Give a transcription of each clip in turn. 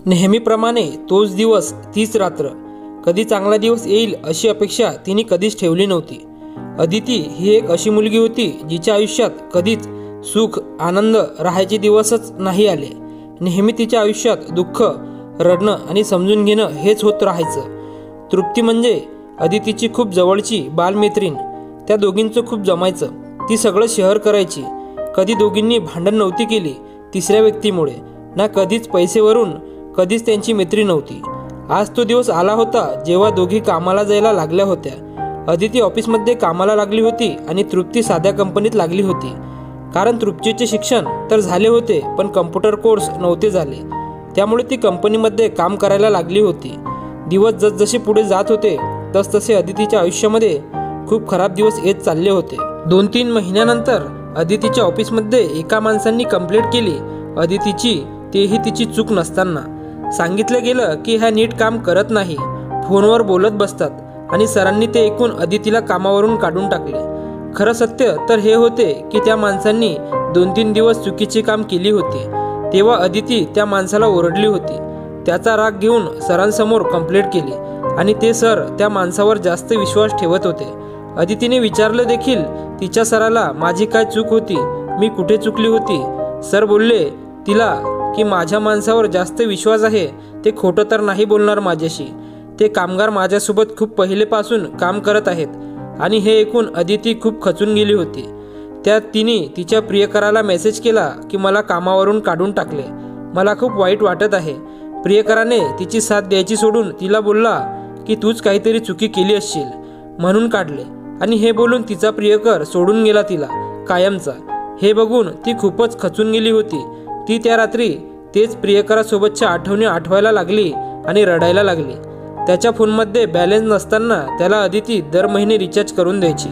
नेहमीप्रमाणे तोच दिवस तीच रात्र. कधी चांगला दिवस येईल अशी अपेक्षा तिने कधीच ठेवली नव्हती. अदिती ही एक अशी मुलगी होती जिच्या आयुष्यात कधीच सुख आनंद राहायचे दिवसच नाही आले. नेहमी तिच्या आयुष्यात दुःख, रडणं आणि समजून घेणं हेच होत राहायचं. तृप्ती म्हणजे अदितीची खूप जवळची बालमैत्रीण. त्या दोघींचं खूप जमायचं. ती सगळं शेअर करायची. कधी दोघींनी भांडण नव्हती केली तिसऱ्या व्यक्तीमुळे, ना कधीच पैसेवरून. कधीच त्यांची मैत्री नव्हती. आज तो दिवस आला होता जेव्हा दोघी कामाला जायला लागल्या होत्या. अदिती ऑफिसमध्ये कामाला लागली होती आणि तृप्ती साध्या कंपनीत लागली होती. कारण तृप्तीचे शिक्षण तर झाले होते पण कम्प्युटर कोर्स नव्हते झाले, त्यामुळे ती कंपनीमध्ये काम करायला लागली होती. दिवस जसजसे पुढे जात होते तसतसे अदितीच्या आयुष्यामध्ये खूप खराब दिवस येत चालले होते. 2-3 महिन्यानंतर अदितीच्या ऑफिसमध्ये एका माणसांनी कंप्लेंट केली अदितीची, तेही तिची चूक नसताना. सांगितलं गेलं की ह्या नीट काम करत नाही, फोनवर बोलत बसतात, आणि सरांनी ते ऐकून अदितीला कामावरून काढून टाकले. खरं सत्य तर हे होते की त्या माणसांनी 2-3 दिवस चुकीचे काम केली होती. तेव्हा अदिती त्या माणसाला ओरडली होती. त्याचा राग घेऊन सरांसमोर कंप्लेंट केली आणि ते सर त्या माणसावर जास्त विश्वास ठेवत होते. अदितीने विचारलं देखील तिच्या सराला माझी काय चूक होती, मी कुठे चुकली होती. सर बोलले तिला की माझ्या माणसावर जास्त विश्वास आहे, ते खोटं तर नाही बोलणार माझ्याशी. ते कामगार माझ्यासोबत खूप पहिलेपासून काम करत आहेत. आणि हे ऐकून अदिती खूप खचून गेली होती. त्यात तिने तिच्या प्रियकराला मेसेज केला की मला कामावरून काढून टाकले, मला खूप वाईट वाटत आहे. प्रियकराने तिची साथ द्यायची सोडून तिला बोलला की तूच काहीतरी चुकी केली असशील म्हणून काढले. आणि हे बोलून तिचा प्रियकर सोडून गेला तिला कायमचा. हे बघून ती खूपच खचून गेली होती. ती त्या रात्री तेच प्रियकरासोबतच्या आठवणी आठवायला लागली आणि रडायला लागली. त्याच्या फोनमध्ये बॅलन्स नसताना त्याला अदिती दर महिने रिचार्ज करून द्यायची.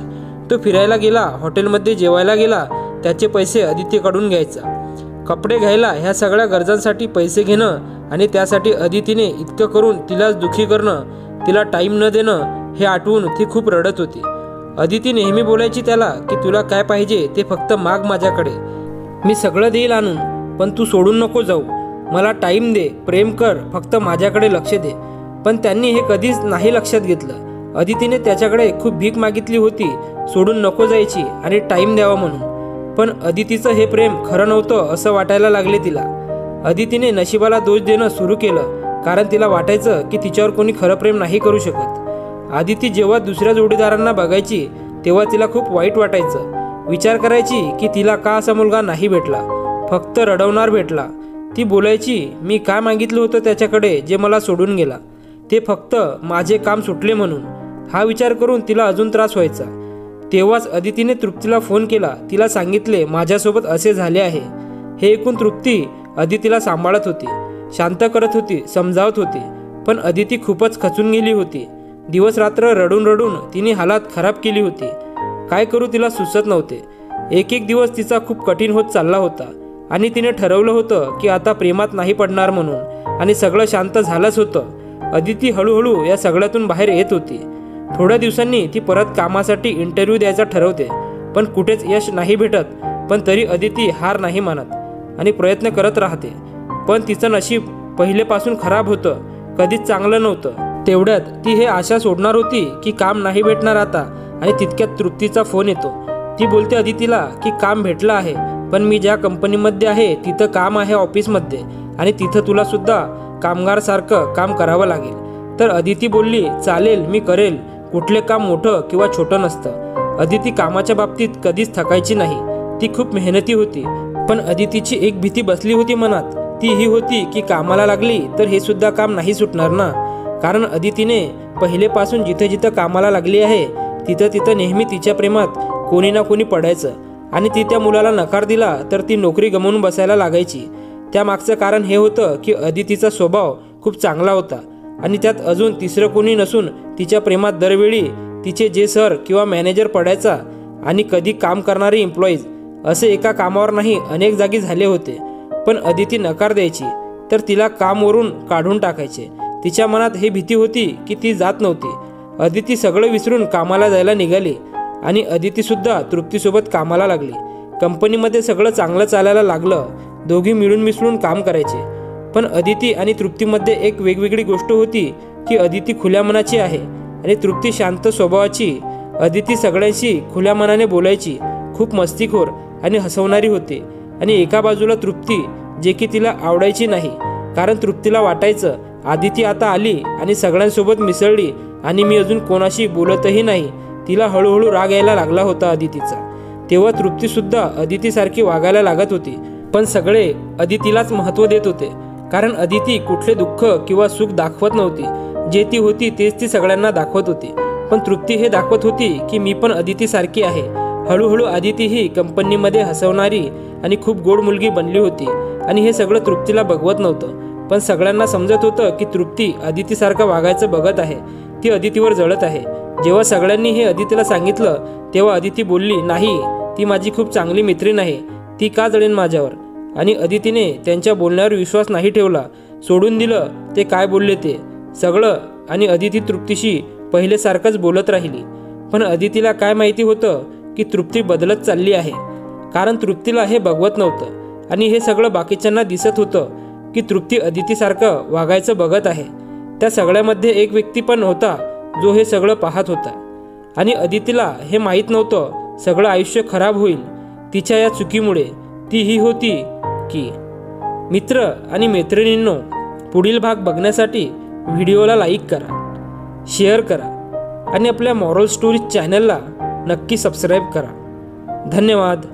तो फिरायला गेला, हॉटेलमध्ये जेवायला गेला, त्याचे पैसे अदितीकडून घ्यायचा. कपडे घ्यायला, ह्या सगळ्या गरजांसाठी पैसे घेणं आणि त्यासाठी अदितीने इतकं करून तिलाच दुखी करणं, तिला टाईम न देणं, हे आठवून ती खूप रडत होती. अदिती नेहमी बोलायची त्याला की तुला काय पाहिजे ते फक्त माग माझ्याकडे, मी सगळं देईल आणून, पण तू सोडून नको जाऊ. मला टाईम दे, प्रेम कर, फक्त माझ्याकडे लक्ष दे. पण त्यांनी हे कधीच नाही लक्षात घेतलं. अदितीने त्याच्याकडे खूप भीक मागितली होती, सोडून नको जायची आणि टाईम द्यावा म्हणून. पण अदितीचं हे प्रेम खरं नव्हतं असं वाटायला लागले तिला. अदितीने नशिबाला दोष देणं सुरू केलं, कारण तिला वाटायचं की तिच्यावर कोणी खरं प्रेम नाही करू शकत. अदिती जेव्हा दुसऱ्या जोडीदारांना बघायची तेव्हा तिला खूप वाईट वाटायचं. विचार करायची की तिला का असा मुलगा नाही भेटला, फक्त रडवणार भेटला. ती बोलायची मी काय मागितलं होतं त्याच्याकडे जे मला सोडून गेला, ते फक्त माझे काम सुटले म्हणून. हा विचार करून तिला अजून त्रास व्हायचा. तेव्हाच अदितीने तृप्तीला फोन केला. तिला सांगितले माझ्यासोबत असे झाले आहे. हे ऐकून तृप्ती अदितीला सांभाळत होती, शांत करत होती, समजावत होती. पण अदिती खूपच खचून गेली होती. दिवस रात्र रडून रडून तिने हालत खराब केली होती. काय करू तिला सुचत नव्हते. एक दिवस तिचा खूप कठीण होत चालला होता आणि तिने ठरवलं होतं की आता प्रेमात नाही पडणार म्हणून, आणि सगळं शांत झालंच होतं. अदिती हळूहळू या सगळ्यातून बाहेर येत होती. थोड्या दिवसांनी ती परत कामासाठी इंटरव्ह्यू द्यायचा ठरवते, पण कुठेच यश नाही भेटत. पण तरी अदिती हार नाही मानत आणि प्रयत्न करत राहते. पण तिचं नशीब पहिलेपासून खराब होतं, कधीच चांगलं नव्हतं. तेवढ्यात ती हे आशा सोडणार होती की काम नाही भेटणार आता, आणि तितक्यात तृप्तीचा फोन येतो. ती बोलते अदितीला की काम भेटलं आहे, पण मी ज्या कंपनीमध्ये आहे तिथं काम आहे ऑफिसमध्ये, आणि तिथं तुला सुद्धा कामगारसारखं काम करावं लागेल. तर अदिती बोलली चालेल, मी करेल. कुठले काम मोठं किंवा छोटं नसतं. अदिती कामाच्या बाबतीत कधीच थकायची नाही. ती खूप मेहनती होती. पण अदितीची एक भीती बसली होती मनात. ती ही होती की कामाला लागली तर हे सुद्धा काम नाही सुटणार ना. कारण अदितीने पहिलेपासून जिथे जिथं कामाला लागली आहे तिथं तिथं नेहमी तिच्या प्रेमात कोणी ना कोणी पडायचं, आणि ती त्या मुलाला नकार दिला तर ती नोकरी गमावून बसायला लागायची. त्यामागचं कारण हे होतं की अदितीचा स्वभाव खूप चांगला होता, आणि त्यात अजून तिसरं कोणी नसून तिच्या प्रेमात दरवेळी तिचे जे सर किंवा मॅनेजर पडायचा. आणि कधी काम करणारे एम्प्लॉईज असे एका कामावर नाही अनेक जागी झाले होते. पण अदिती नकार द्यायची तर तिला कामवरून काढून टाकायचे. तिच्या मनात ही भीती होती की ती जात नव्हती. अदिती सगळं विसरून कामाला जायला निघाली, आणि अदितीसुद्धा तृप्तीसोबत कामाला लागली. कंपनीमध्ये सगळं चांगलं चालायला लागलं. दोघी मिळून मिसळून काम करायचे. पण अदिती आणि तृप्तीमध्ये एक वेगवेगळी गोष्ट होती की अदिती खुल्या मनाची आहे आणि तृप्ती शांत स्वभावाची. अदिती सगळ्यांशी खुल्या मनाने बोलायची, खूप मस्तीखोर आणि हसवणारी होती. आणि एका बाजूला तृप्ती, जे की तिला आवडायची नाही, कारण तृप्तीला वाटायचं अदिती आता आली आणि सगळ्यांसोबत मिसळली आणि मी अजून कोणाशी बोलतही नाही. तिला हळूहळू राग यायला लागला होता अदितीचा. तेव्हा तृप्तीसुद्धा अदितीसारखी वागायला लागत होती. पण सगळे अदितीलाच महत्त्व देत होते, कारण अदिती कुठले दुःख किंवा सुख दाखवत नव्हती. जे ती होती तेच ती सगळ्यांना दाखवत होती. पण तृप्ती हे दाखवत होती की मी पण अदितीसारखी आहे. हळूहळू अदिती ही कंपनीमध्ये हसवणारी आणि खूप गोड मुलगी बनली होती. आणि हे सगळं तृप्तीला बघवत नव्हतं, पण सगळ्यांना समजत होतं की तृप्ती अदितीसारखं वागायचं बघत आहे, ती अदितीवर जळत आहे. जेव्हा सगळ्यांनी हे अदितीला सांगितलं तेव्हा अदिती बोलली, नाही, ती माझी खूप चांगली मैत्रीण आहे, ती का जळेन माझ्यावर. आणि अदितीने त्यांच्या बोलण्यावर विश्वास नाही ठेवला, सोडून दिलं ते काय बोलले ते सगळं. आणि अदिती तृप्तीशी पहिलेसारखंच बोलत राहिली. पण अदितीला काय माहिती होतं की तृप्ती बदलत चालली आहे, कारण तृप्तीला हे बघवत नव्हतं. आणि हे सगळं बाकीच्यांना दिसत होतं की तृप्ती अदितीसारखं वागायचं बघत आहे. त्या सगळ्यामध्ये एक व्यक्ती पण होता जो हे सगळं पाहत होता. आणि अदितीला हे माहीत नव्हतं सगळं आयुष्य खराब होईल तिच्या या चुकीमुळे. ती ही होती की मित्र आणि मैत्रिणींनो, पुढील भाग बघण्यासाठी व्हिडिओला लाईक करा, शेअर करा आणि आपल्या मॉरल स्टोरीज चॅनलला नक्की सबस्क्राईब करा. धन्यवाद.